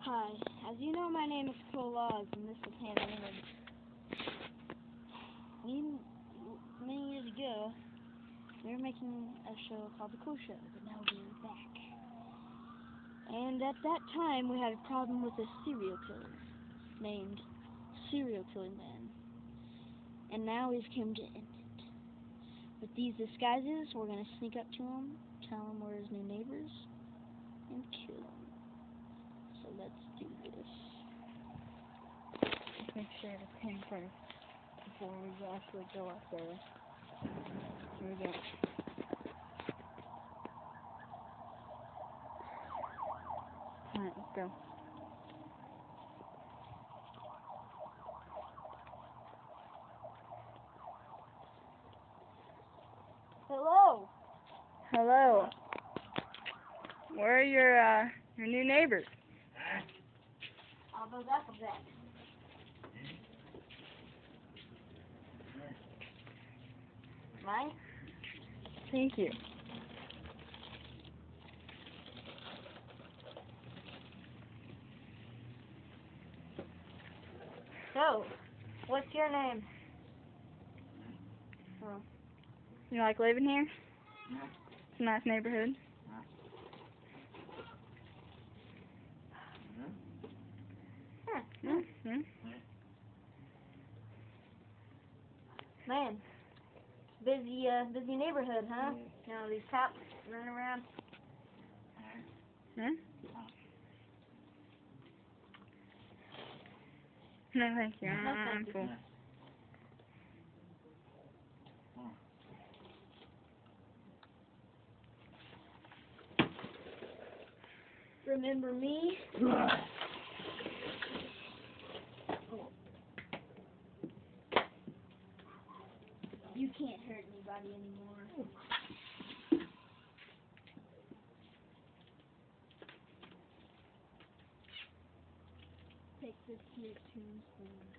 Hi, as you know, my name is Cool Laws, and this is Hannah Leonard. Many years ago, we were making a show called The Cool Show, but now we're back. And at that time, we had a problem with a serial killer named Serial Killing Man. And now we've come to end it. With these disguises, we're going to sneak up to him, tell him we're his new neighbors, and kill him. So let's do this. Let's make sure to pin first before we actually go up there. Here we go. Alright, let's go. Hello! Hello. Where are your new neighbors? All those Applejacks. Mine? Thank you. So, what's your name? Oh. You like living here? It's a nice neighborhood. Mm-hmm. Man, busy neighborhood, huh? You know, these cops running around. Hmm? No, thank you. No, thank I'm you. full. Remember me? You can't hurt anybody anymore. Take this to your tombstone.